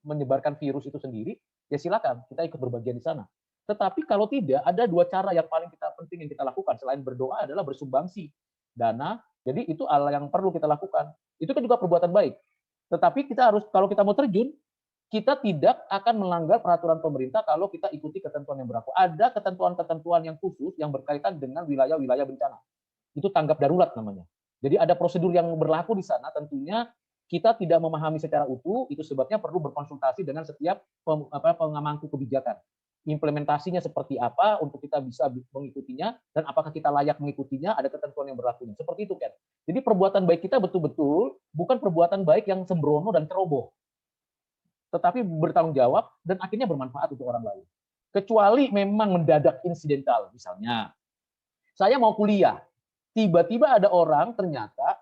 menyebarkan virus itu sendiri, ya silakan kita ikut berbagian di sana. Tetapi kalau tidak, ada dua cara yang paling penting yang kita lakukan selain berdoa adalah bersumbangsi. dana. Jadi itu hal yang perlu kita lakukan. Itu kan juga perbuatan baik. Tetapi kita harus, kalau kita mau terjun, kita tidak akan melanggar peraturan pemerintah kalau kita ikuti ketentuan yang berlaku. Ada ketentuan-ketentuan yang khusus yang berkaitan dengan wilayah-wilayah bencana. Itu tanggap darurat namanya. Jadi ada prosedur yang berlaku di sana, tentunya kita tidak memahami secara utuh, itu sebabnya perlu berkonsultasi dengan setiap pengamangku kebijakan. Implementasinya seperti apa untuk kita bisa mengikutinya, dan apakah kita layak mengikutinya, ada ketentuan yang berlakunya. Seperti itu kan. Jadi perbuatan baik kita betul-betul bukan perbuatan baik yang sembrono dan ceroboh, tetapi bertanggung jawab dan akhirnya bermanfaat untuk orang lain. Kecuali memang mendadak insidental, misalnya saya mau kuliah, tiba-tiba ada orang ternyata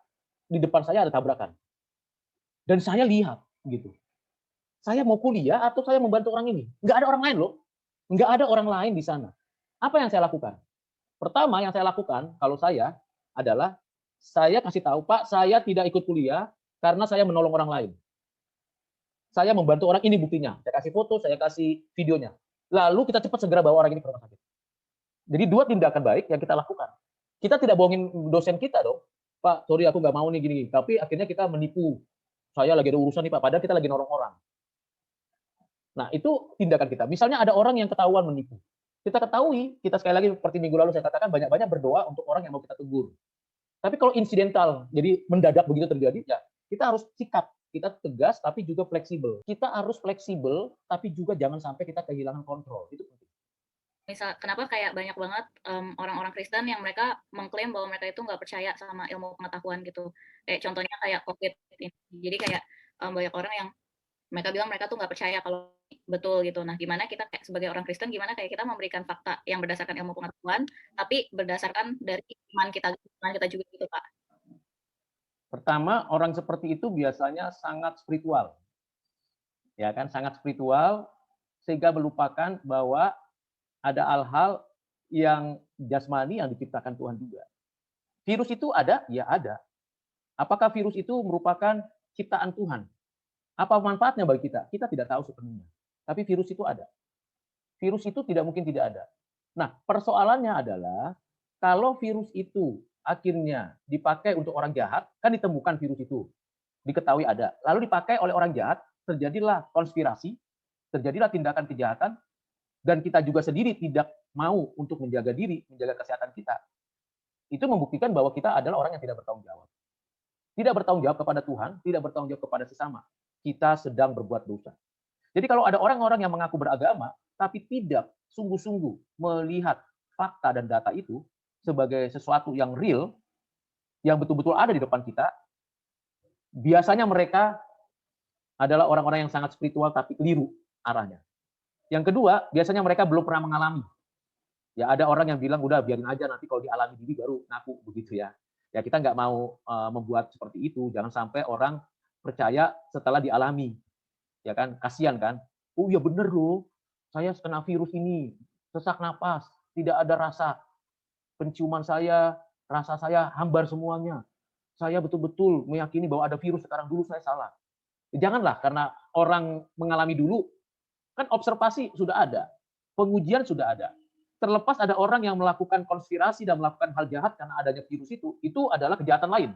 di depan saya ada tabrakan, dan saya lihat gitu. Saya mau kuliah atau saya membantu orang ini? Nggak ada orang lain loh. Nggak ada orang lain di sana. Apa yang saya lakukan? Pertama yang saya lakukan, kalau saya, adalah saya kasih tahu, Pak, saya tidak ikut kuliah karena saya menolong orang lain. Saya membantu orang, ini buktinya. Saya kasih foto, saya kasih videonya. Lalu kita cepat segera bawa orang ini ke rumah sakit. Jadi 2 tindakan baik yang kita lakukan. Kita tidak bohongin dosen kita dong. Pak, sorry aku nggak mau nih gini. Tapi akhirnya kita menipu. Saya lagi ada urusan nih Pak, padahal kita lagi nolong orang. Nah, itu tindakan kita. Misalnya ada orang yang ketahuan menipu. Kita ketahui, kita sekali lagi seperti minggu lalu saya katakan, banyak-banyak berdoa untuk orang yang mau kita tegur. Tapi kalau insidental, jadi mendadak begitu terjadi, ya kita harus sikap. Kita tegas, tapi juga fleksibel. Kita harus fleksibel, tapi juga jangan sampai kita kehilangan kontrol. Itu penting. Misal, kenapa kayak banyak banget orang-orang Kristen yang mereka mengklaim bahwa mereka itu nggak percaya sama ilmu pengetahuan gitu. Kayak contohnya kayak COVID ini. Jadi kayak banyak orang yang mereka bilang mereka tuh nggak percaya kalau betul gitu. Nah, gimana kita kayak sebagai orang Kristen, gimana kayak kita memberikan fakta yang berdasarkan ilmu pengetahuan, tapi berdasarkan dari iman kita juga gitu, Pak. Pertama, orang seperti itu biasanya sangat spiritual. Ya kan, sangat spiritual sehingga melupakan bahwa ada hal-hal yang jasmani yang diciptakan Tuhan juga. Virus itu ada? Ya ada. Apakah virus itu merupakan ciptaan Tuhan? Apa manfaatnya bagi kita? Kita tidak tahu sepenuhnya. Tapi virus itu ada. Virus itu tidak mungkin tidak ada. Nah, persoalannya adalah kalau virus itu akhirnya dipakai untuk orang jahat, kan ditemukan virus itu, diketahui ada, lalu dipakai oleh orang jahat, terjadilah konspirasi, terjadilah tindakan kejahatan, dan kita juga sendiri tidak mau untuk menjaga diri, menjaga kesehatan kita. Itu membuktikan bahwa kita adalah orang yang tidak bertanggung jawab. Tidak bertanggung jawab kepada Tuhan, tidak bertanggung jawab kepada sesama. Kita sedang berbuat dosa. Jadi kalau ada orang-orang yang mengaku beragama, tapi tidak sungguh-sungguh melihat fakta dan data itu sebagai sesuatu yang real, yang betul-betul ada di depan kita, biasanya mereka adalah orang-orang yang sangat spiritual tapi keliru arahnya. Yang kedua, biasanya mereka belum pernah mengalami. Ya ada orang yang bilang, udah biarin aja nanti kalau dialami diri baru ngaku begitu ya. Ya kita nggak mau membuat seperti itu. Jangan sampai orang percaya setelah dialami. Ya kan, kasihan kan. Oh ya bener loh, saya kena virus ini, sesak napas, tidak ada rasa. Penciuman saya, rasa saya hambar semuanya. Saya betul-betul meyakini bahwa ada virus sekarang, dulu saya salah. Janganlah karena orang mengalami dulu, kan observasi sudah ada, pengujian sudah ada. Terlepas ada orang yang melakukan konspirasi dan melakukan hal jahat karena adanya virus itu adalah kejahatan lain.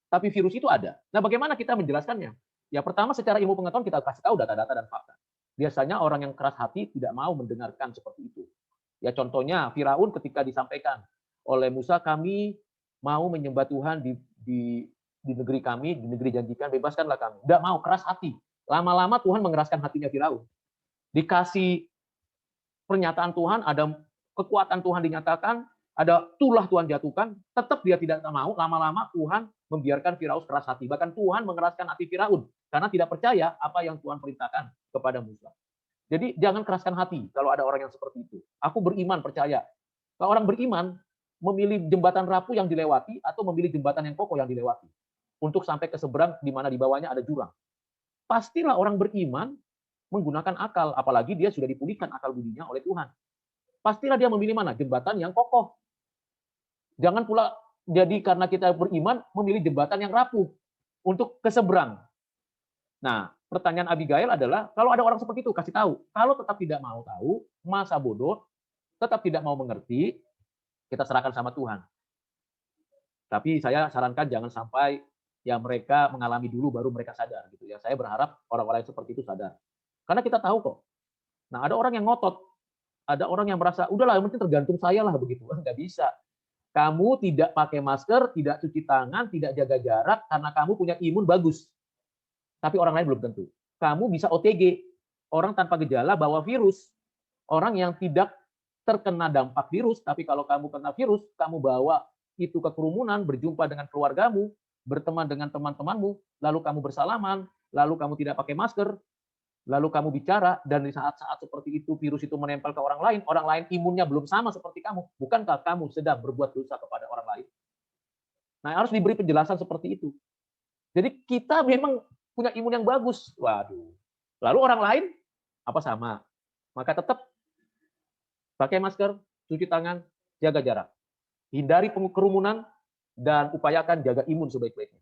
Tapi virus itu ada. Nah, bagaimana kita menjelaskannya? Ya, pertama secara ilmu pengetahuan kita kasih tahu data-data dan fakta. Biasanya orang yang keras hati tidak mau mendengarkan seperti itu. Ya, contohnya Firaun ketika disampaikan oleh Musa, kami mau menyembah Tuhan di negeri kami, di negeri janjikan, bebaskanlah kami. Tidak mau, keras hati. Lama-lama Tuhan mengeraskan hatinya Firaun. Dikasih pernyataan Tuhan, ada kekuatan Tuhan dinyatakan, ada tulah Tuhan jatuhkan, tetap dia tidak mau, lama-lama Tuhan membiarkan Firaun keras hati. Bahkan Tuhan mengeraskan hati Firaun, karena tidak percaya apa yang Tuhan perintahkan kepada Musa. Jadi jangan keraskan hati kalau ada orang yang seperti itu. Aku beriman, percaya. Kalau orang beriman, memilih jembatan rapuh yang dilewati, atau memilih jembatan yang kokoh yang dilewati. Untuk sampai ke seberang, di mana di bawahnya ada jurang. Pastilah orang beriman menggunakan akal, apalagi dia sudah dipulihkan akal budinya oleh Tuhan. Pastilah dia memilih mana? Jembatan yang kokoh. Jangan pula jadi karena kita beriman memilih jembatan yang rapuh untuk ke seberang. Nah, pertanyaan Abigail adalah, kalau ada orang seperti itu, kasih tahu. Kalau tetap tidak mau tahu, masa bodoh, tetap tidak mau mengerti, kita serahkan sama Tuhan. Tapi saya sarankan jangan sampai ya mereka mengalami dulu baru mereka sadar gitu ya. Saya berharap orang-orang yang seperti itu sadar. Karena kita tahu kok. Nah, ada orang yang ngotot, ada orang yang merasa udahlah yang penting tergantung saya lah begitu. Nggak bisa. Kamu tidak pakai masker, tidak cuci tangan, tidak jaga jarak karena kamu punya imun bagus. Tapi orang lain belum tentu. Kamu bisa OTG, orang tanpa gejala bawa virus. Orang yang tidak terkena dampak virus, tapi kalau kamu kena virus, kamu bawa itu ke kerumunan, berjumpa dengan keluargamu, berteman dengan teman-temanmu, lalu kamu bersalaman, lalu kamu tidak pakai masker, lalu kamu bicara, dan di saat-saat seperti itu virus itu menempel ke orang lain imunnya belum sama seperti kamu, bukankah kamu sedang berbuat dosa kepada orang lain? Nah, harus diberi penjelasan seperti itu. Jadi kita memang punya imun yang bagus. Waduh. Lalu orang lain apa sama? Maka tetap pakai masker, cuci tangan, jaga jarak. Hindari kerumunan dan upayakan jaga imun sebaik-baiknya.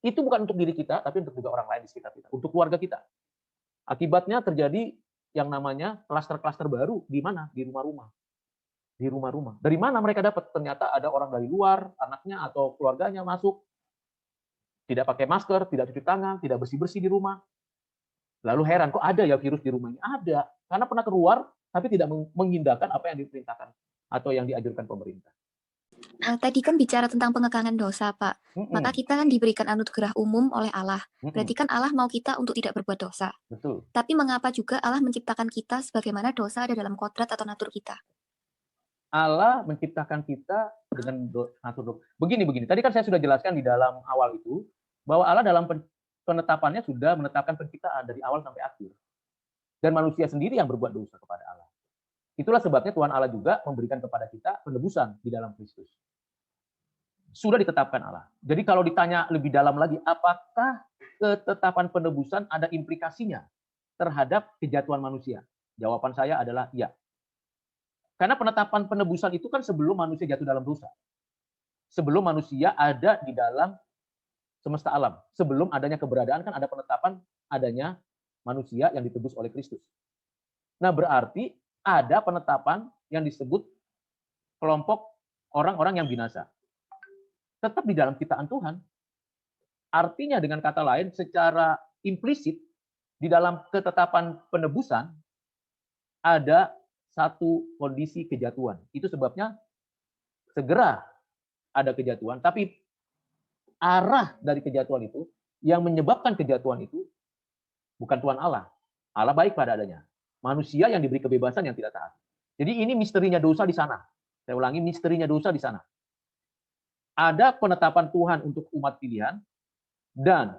Itu bukan untuk diri kita, tapi untuk juga orang lain di sekitar kita, untuk keluarga kita. Akibatnya terjadi yang namanya klaster-klaster baru di mana? Di rumah-rumah. Di rumah-rumah. Dari mana mereka dapat? Ternyata ada orang dari luar, anaknya atau keluarganya masuk, tidak pakai masker, tidak cuci tangan, tidak bersih-bersih di rumah. Lalu heran, kok ada ya virus di rumah ini? Ada. Karena pernah keluar, tapi tidak menghindarkan apa yang diperintahkan atau yang dianjurkan pemerintah. Tadi kan bicara tentang pengekangan dosa, Pak. Maka kita kan diberikan anugerah umum oleh Allah. Berarti kan Allah mau kita untuk tidak berbuat dosa. Betul. Tapi mengapa juga Allah menciptakan kita sebagaimana dosa ada dalam kodrat atau natur kita? Allah menciptakan kita dengan natur. Begini. Tadi kan saya sudah jelaskan di dalam awal itu, bahwa Allah dalam penetapannya sudah menetapkan penciptaan dari awal sampai akhir. Dan manusia sendiri yang berbuat dosa kepada Allah. Itulah sebabnya Tuhan Allah juga memberikan kepada kita penebusan di dalam Kristus. Sudah ditetapkan Allah. Jadi kalau ditanya lebih dalam lagi, apakah ketetapan penebusan ada implikasinya terhadap kejatuhan manusia? Jawaban saya adalah iya. Karena penetapan penebusan itu kan sebelum manusia jatuh dalam dosa. Sebelum manusia ada di dalam semesta alam. Sebelum adanya keberadaan kan ada penetapan adanya manusia yang ditebus oleh Kristus. Nah, berarti ada penetapan yang disebut kelompok orang-orang yang binasa. Tetap di dalam ciptaan Tuhan. Artinya dengan kata lain, secara implisit, di dalam ketetapan penebusan, ada satu kondisi kejatuhan. Itu sebabnya segera ada kejatuhan, tapi arah dari kejatuhan itu, yang menyebabkan kejatuhan itu, bukan Tuhan Allah. Allah baik pada adanya. Manusia yang diberi kebebasan yang tidak taat. Jadi ini misterinya dosa di sana. Saya ulangi, misterinya dosa di sana. Ada penetapan Tuhan untuk umat pilihan, dan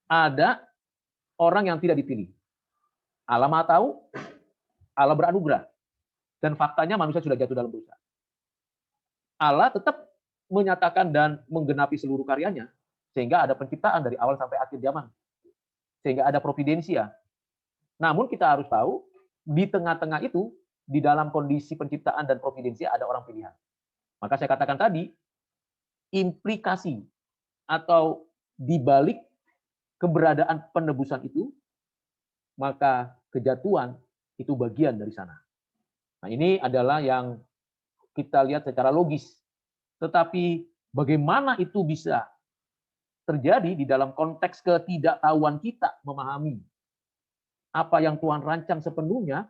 ada orang yang tidak dipilih. Allah Maha Tahu, Allah beranugerah. Dan faktanya manusia sudah jatuh dalam dosa. Allah tetap menyatakan dan menggenapi seluruh karyanya, sehingga ada penciptaan dari awal sampai akhir zaman. Sehingga ada providensia. Namun kita harus tahu, di tengah-tengah itu, di dalam kondisi penciptaan dan providensia ada orang pilihan. Maka saya katakan tadi, implikasi atau dibalik keberadaan penebusan itu, maka kejatuhan itu bagian dari sana. Nah, ini adalah yang kita lihat secara logis. Tetapi bagaimana itu bisa terjadi di dalam konteks ketidaktahuan kita memahami apa yang Tuhan rancang sepenuhnya,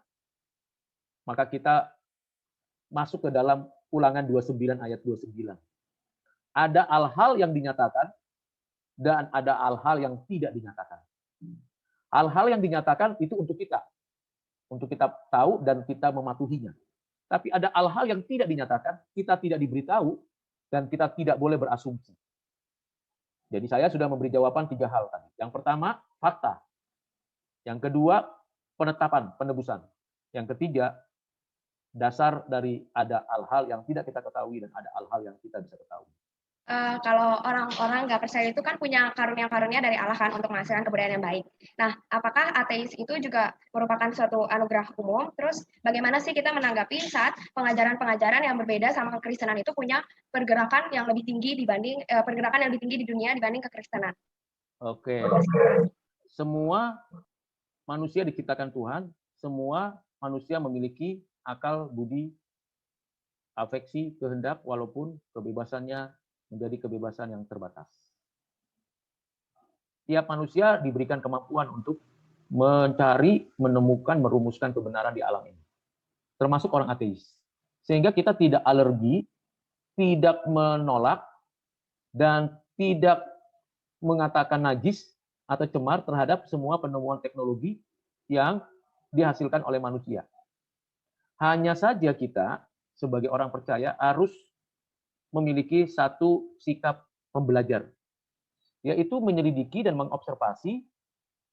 maka kita masuk ke dalam Ulangan 29 ayat 29. Ada hal-hal yang dinyatakan dan ada hal-hal yang tidak dinyatakan. Hal-hal yang dinyatakan itu untuk kita tahu dan kita mematuhinya. Tapi ada hal-hal yang tidak dinyatakan, kita tidak diberitahu, dan kita tidak boleh berasumsi. Jadi saya sudah memberi jawaban 3 hal tadi. Yang pertama, fakta. Yang kedua, penetapan, penebusan. Yang ketiga, dasar dari ada hal-hal yang tidak kita ketahui dan ada hal-hal yang kita bisa ketahui. Kalau orang-orang nggak percaya itu kan punya karunia-karunia dari Allah kan untuk menghasilkan kebudayaan yang baik. Nah, apakah ateis itu juga merupakan suatu anugerah umum? Terus bagaimana sih kita menanggapi saat pengajaran-pengajaran yang berbeda sama kekristenan itu punya pergerakan yang lebih tinggi dibanding pergerakan yang lebih tinggi di dunia dibanding kekristenan? Oke. Semua manusia diciptakan Tuhan, semua manusia memiliki akal, budi, afeksi, kehendak, walaupun kebebasannya menjadi kebebasan yang terbatas. Tiap manusia diberikan kemampuan untuk mencari, menemukan, merumuskan kebenaran di alam ini. Termasuk orang ateis. Sehingga kita tidak alergi, tidak menolak, dan tidak mengatakan najis atau cemar terhadap semua penemuan teknologi yang dihasilkan oleh manusia. Hanya saja kita sebagai orang percaya harus memiliki satu sikap pembelajar, yaitu menyelidiki dan mengobservasi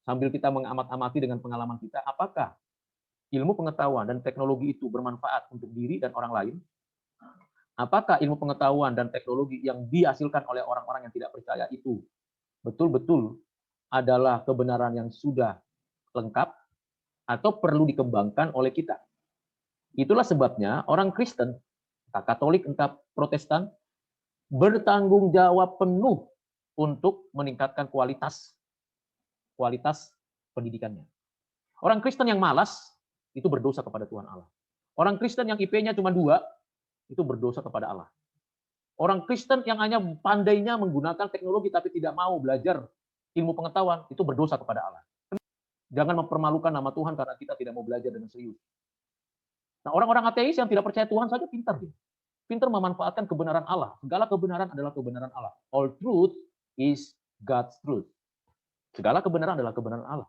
sambil kita mengamat-amati dengan pengalaman kita, apakah ilmu pengetahuan dan teknologi itu bermanfaat untuk diri dan orang lain? Apakah ilmu pengetahuan dan teknologi yang dihasilkan oleh orang-orang yang tidak percaya itu betul-betul adalah kebenaran yang sudah lengkap atau perlu dikembangkan oleh kita? Itulah sebabnya orang Kristen, entah Katolik, entah Protestan, bertanggung jawab penuh untuk meningkatkan kualitas pendidikannya. Orang Kristen yang malas itu berdosa kepada Tuhan Allah. Orang Kristen yang IP-nya cuma 2 itu berdosa kepada Allah. Orang Kristen yang hanya pandainya menggunakan teknologi tapi tidak mau belajar ilmu pengetahuan itu berdosa kepada Allah. Jangan mempermalukan nama Tuhan karena kita tidak mau belajar dengan serius. Nah, orang-orang ateis yang tidak percaya Tuhan saja pintar. Pintar memanfaatkan kebenaran Allah. Segala kebenaran adalah kebenaran Allah. All truth is God's truth. Segala kebenaran adalah kebenaran Allah.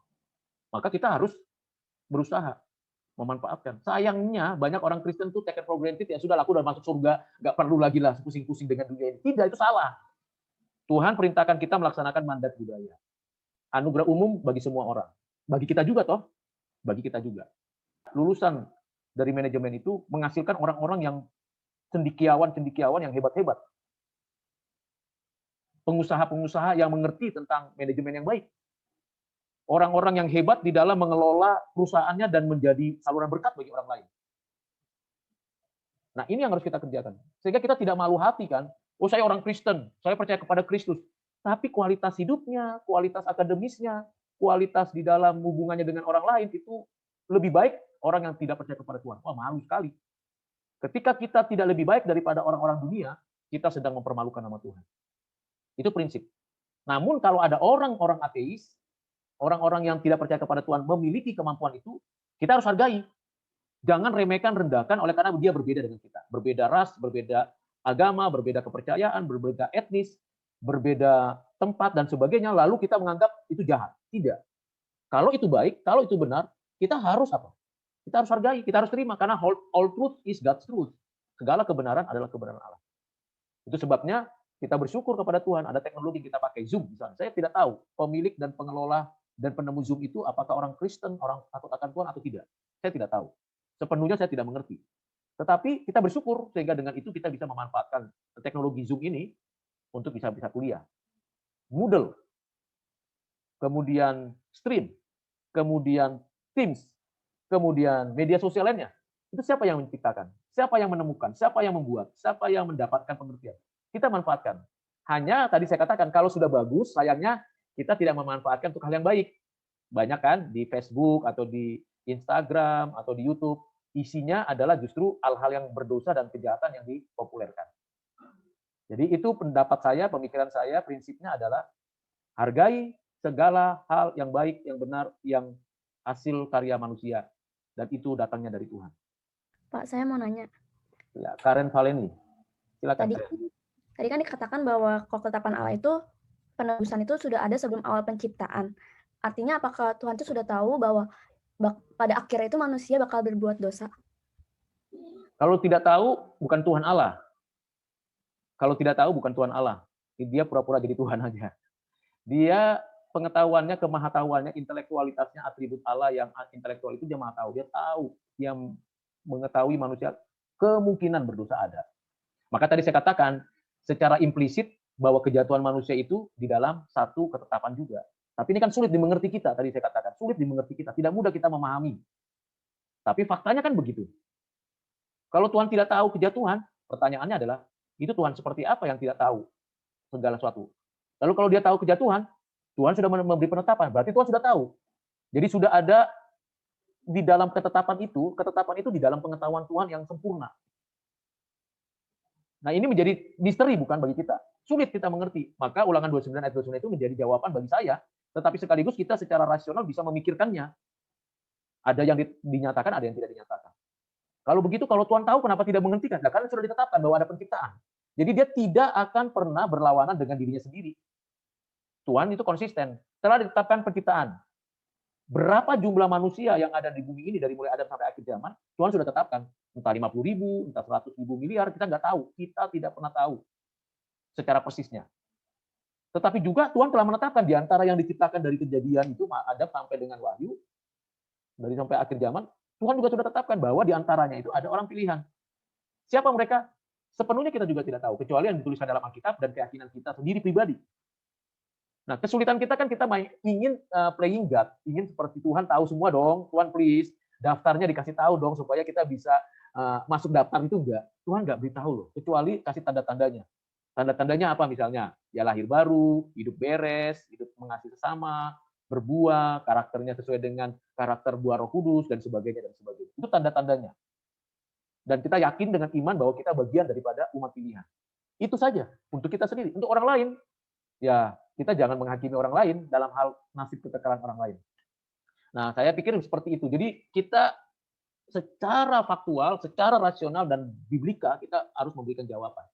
Maka kita harus berusaha memanfaatkan. Sayangnya banyak orang Kristen tuh take it for granted, ya sudah aku udah masuk surga, nggak perlu lagi lah pusing-pusing dengan dunia ini. Tidak, itu salah. Tuhan perintahkan kita melaksanakan mandat budaya. Anugerah umum bagi semua orang. Bagi kita juga toh. Bagi kita juga. Lulusan dari manajemen itu menghasilkan orang-orang yang cendikiawan yang hebat-hebat. Pengusaha-pengusaha yang mengerti tentang manajemen yang baik. Orang-orang yang hebat di dalam mengelola perusahaannya dan menjadi saluran berkat bagi orang lain. Nah, ini yang harus kita kerjakan. Sehingga kita tidak malu hati kan. Oh, saya orang Kristen, saya percaya kepada Kristus. Tapi kualitas hidupnya, kualitas akademisnya, kualitas di dalam hubungannya dengan orang lain itu lebih baik orang yang tidak percaya kepada Tuhan. Wah, malu sekali. Ketika kita tidak lebih baik daripada orang-orang dunia, kita sedang mempermalukan nama Tuhan. Itu prinsip. Namun kalau ada orang-orang ateis, orang-orang yang tidak percaya kepada Tuhan memiliki kemampuan itu, kita harus hargai. Jangan remehkan, rendahkan oleh karena dia berbeda dengan kita. Berbeda ras, berbeda agama, berbeda kepercayaan, berbeda etnis, berbeda tempat, dan sebagainya. Lalu kita menganggap itu jahat. Tidak. Kalau itu baik, kalau itu benar, kita harus apa? Kita harus hargai, kita harus terima. Karena all truth is God's truth. Segala kebenaran adalah kebenaran Allah. Itu sebabnya kita bersyukur kepada Tuhan. Ada teknologi yang kita pakai, Zoom misalnya. Saya tidak tahu pemilik dan pengelola dan penemu Zoom itu apakah orang Kristen, orang takut akan Tuhan atau tidak. Saya tidak tahu. Sepenuhnya saya tidak mengerti. Tetapi kita bersyukur sehingga dengan itu kita bisa memanfaatkan teknologi Zoom ini untuk bisa kuliah. Moodle, kemudian Stream, kemudian Teams, kemudian media sosial lainnya. Itu siapa yang menciptakan? Siapa yang menemukan? Siapa yang membuat? Siapa yang mendapatkan pengertian? Kita manfaatkan. Hanya tadi saya katakan kalau sudah bagus, sayangnya kita tidak memanfaatkan untuk hal yang baik. Banyak kan di Facebook atau di Instagram atau di YouTube, isinya adalah justru hal-hal yang berdosa dan kejahatan yang dipopulerkan. Jadi itu pendapat saya, pemikiran saya, prinsipnya adalah hargai segala hal yang baik, yang benar, yang hasil karya manusia. Dan itu datangnya dari Tuhan. Pak, saya mau nanya. Ya, Karen Valeni, silakan. Tadi kan dikatakan bahwa ketetapan Allah itu, penebusan itu sudah ada sebelum awal penciptaan. Artinya apakah Tuhan itu sudah tahu bahwa pada akhirnya itu manusia bakal berbuat dosa? Kalau tidak tahu, bukan Tuhan Allah. Kalau tidak tahu, bukan Tuhan Allah. Dia pura-pura jadi Tuhan aja. Dia pengetahuannya, kemahatauannya, intelektualitasnya, atribut Allah yang intelektual itu dia maha tahu. Dia tahu, dia mengetahui manusia kemungkinan berdosa ada. Maka tadi saya katakan, secara implisit bahwa kejatuhan manusia itu di dalam satu ketetapan juga. Tapi ini kan sulit dimengerti kita, tadi saya katakan. Sulit dimengerti kita, tidak mudah kita memahami. Tapi faktanya kan begitu. Kalau Tuhan tidak tahu kejatuhan, pertanyaannya adalah, itu Tuhan seperti apa yang tidak tahu segala sesuatu? Lalu kalau dia tahu kejatuhan, Tuhan sudah memberi penetapan, berarti Tuhan sudah tahu. Jadi sudah ada di dalam ketetapan itu di dalam pengetahuan Tuhan yang sempurna. Nah, ini menjadi misteri bukan bagi kita. Sulit kita mengerti. Maka Ulangan 29 ayat 29 itu menjadi jawaban bagi saya, tetapi sekaligus kita secara rasional bisa memikirkannya. Ada yang dinyatakan, ada yang tidak dinyatakan. Kalau begitu, kalau Tuhan tahu kenapa tidak menghentikan? Nah, karena sudah ditetapkan bahwa ada penciptaan. Jadi dia tidak akan pernah berlawanan dengan dirinya sendiri. Tuhan itu konsisten. Setelah ditetapkan penciptaan, berapa jumlah manusia yang ada di bumi ini dari mulai Adam sampai akhir zaman, Tuhan sudah tetapkan. Entah 50.000, entah 100.000 miliar, kita nggak tahu. Kita tidak pernah tahu secara persisnya. Tetapi juga Tuhan telah menetapkan di antara yang diciptakan dari kejadian itu, Adam sampai dengan Wahyu, dari sampai akhir zaman, Tuhan juga sudah tetapkan bahwa di antaranya itu ada orang pilihan. Siapa mereka? Sepenuhnya kita juga tidak tahu, kecuali yang dituliskan dalam Alkitab dan keyakinan kita sendiri pribadi. Nah, kesulitan kita kan kita ingin playing God, ingin seperti Tuhan tahu semua dong, Tuhan please, daftarnya dikasih tahu dong supaya kita bisa masuk daftar. Itu enggak. Tuhan enggak beritahu loh, kecuali kasih tanda-tandanya. Tanda-tandanya apa misalnya? Ya lahir baru, hidup beres, hidup mengasihi sesama, berbuah, karakternya sesuai dengan karakter buah Roh Kudus dan sebagainya dan sebagainya. Itu tanda-tandanya. Dan kita yakin dengan iman bahwa kita bagian daripada umat pilihan. Itu saja untuk kita sendiri. Untuk orang lain, ya kita jangan menghakimi orang lain dalam hal nasib kekekalan orang lain. Nah, saya pikir seperti itu. Jadi kita secara faktual, secara rasional dan biblika kita harus memberikan jawaban.